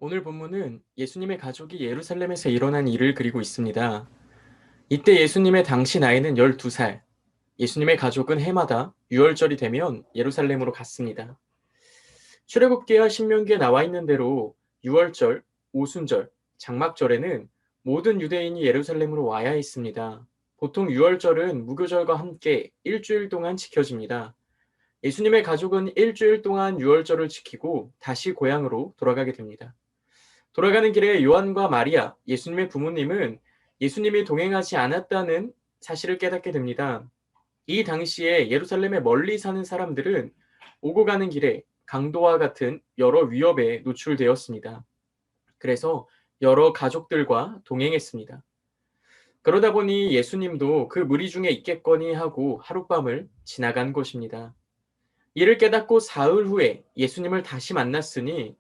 오늘 본문은 예수님의 가족이 예루살렘에서 일어난 일을 그리고 있습니다. 이때 예수님의 당시 나이는 12살, 예수님의 가족은 해마다 유월절이 되면 예루살렘으로 갔습니다. 출애굽기와 신명기에 나와 있는 대로 유월절, 오순절, 장막절에는 모든 유대인이 예루살렘으로 와야 했습니다. 보통 유월절은 무교절과 함께 일주일 동안 지켜집니다. 예수님의 가족은 일주일 동안 유월절을 지키고 다시 고향으로 돌아가게 됩니다. 돌아가는 길에 요한과 마리아, 예수님의 부모님은 예수님이 동행하지 않았다는 사실을 깨닫게 됩니다. 이 당시에 예루살렘에 멀리 사는 사람들은 오고 가는 길에 강도와 같은 여러 위협에 노출되었습니다. 그래서 여러 가족들과 동행했습니다. 그러다 보니 예수님도 그 무리 중에 있겠거니 하고 하룻밤을 지나간 것입니다. 이를 깨닫고 사흘 후에 예수님을 다시 만났으니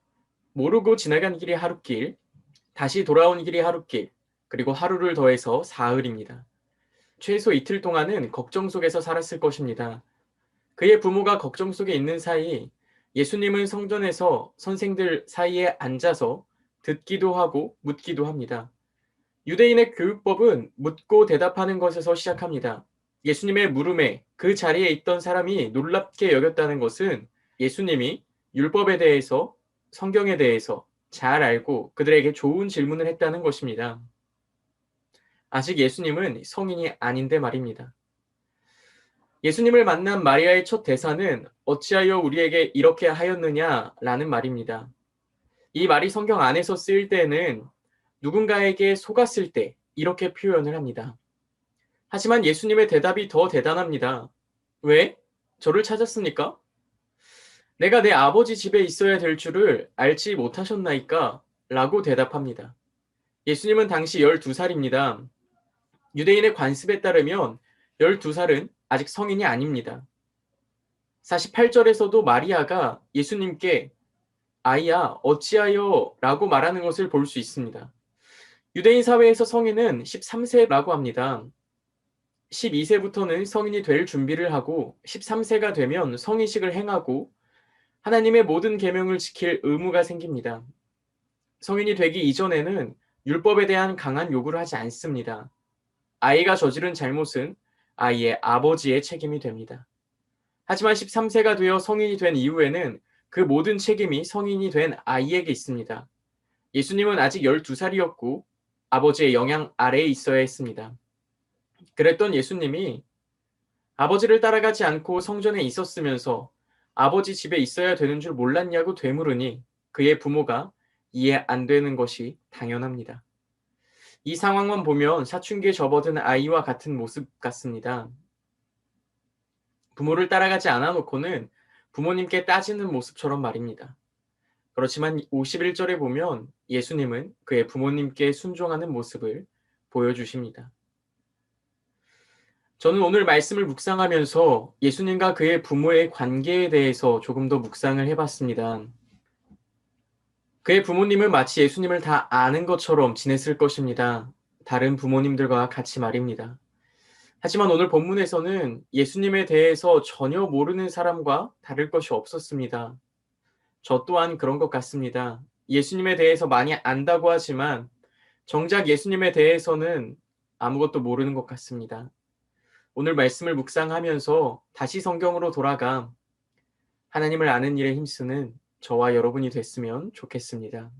모르고 지나간 길이 하룻길, 다시 돌아온 길이 하룻길, 그리고 하루를 더해서 사흘입니다. 최소 이틀 동안은 걱정 속에서 살았을 것입니다. 그의 부모가 걱정 속에 있는 사이 예수님은 성전에서 선생들 사이에 앉아서 듣기도 하고 묻기도 합니다. 유대인의 교육법은 묻고 대답하는 것에서 시작합니다. 예수님의 물음에 그 자리에 있던 사람이 놀랍게 여겼다는 것은 예수님이 율법에 대해서, 성경에 대해서 잘 알고 그들에게 좋은 질문을 했다는 것입니다. 아직 예수님은 성인이 아닌데 말입니다. 예수님을 만난 마리아의 첫 대사는 어찌하여 우리에게 이렇게 하였느냐 라는 말입니다. 이 말이 성경 안에서 쓰일 때는 누군가에게 속았을 때 이렇게 표현을 합니다. 하지만 예수님의 대답이 더 대단합니다. 왜? 저를 찾았습니까? 내가 내 아버지 집에 있어야 될 줄을 알지 못하셨나이까? 라고 대답합니다. 예수님은 당시 12살입니다. 유대인의 관습에 따르면 12살은 아직 성인이 아닙니다. 48절에서도 마리아가 예수님께 아이야 어찌하여 라고 말하는 것을 볼 수 있습니다. 유대인 사회에서 성인은 13세라고 합니다. 12세부터는 성인이 될 준비를 하고 13세가 되면 성인식을 행하고 하나님의 모든 계명을 지킬 의무가 생깁니다. 성인이 되기 이전에는 율법에 대한 강한 요구를 하지 않습니다. 아이가 저지른 잘못은 아이의 아버지의 책임이 됩니다. 하지만 13세가 되어 성인이 된 이후에는 그 모든 책임이 성인이 된 아이에게 있습니다. 예수님은 아직 12살이었고 아버지의 영향 아래에 있어야 했습니다. 그랬던 예수님이 아버지를 따라가지 않고 성전에 있었으면서 아버지 집에 있어야 되는 줄 몰랐냐고 되물으니 그의 부모가 이해 안 되는 것이 당연합니다. 이 상황만 보면 사춘기에 접어든 아이와 같은 모습 같습니다. 부모를 따라가지 않아 놓고는 부모님께 따지는 모습처럼 말입니다. 그렇지만 51절에 보면 예수님은 그의 부모님께 순종하는 모습을 보여주십니다. 저는 오늘 말씀을 묵상하면서 예수님과 그의 부모의 관계에 대해서 조금 더 묵상을 해봤습니다. 그의 부모님은 마치 예수님을 다 아는 것처럼 지냈을 것입니다. 다른 부모님들과 같이 말입니다. 하지만 오늘 본문에서는 예수님에 대해서 전혀 모르는 사람과 다를 것이 없었습니다. 저 또한 그런 것 같습니다. 예수님에 대해서 많이 안다고 하지만 정작 예수님에 대해서는 아무것도 모르는 것 같습니다. 오늘 말씀을 묵상하면서 다시 성경으로 돌아가 하나님을 아는 일에 힘쓰는 저와 여러분이 됐으면 좋겠습니다.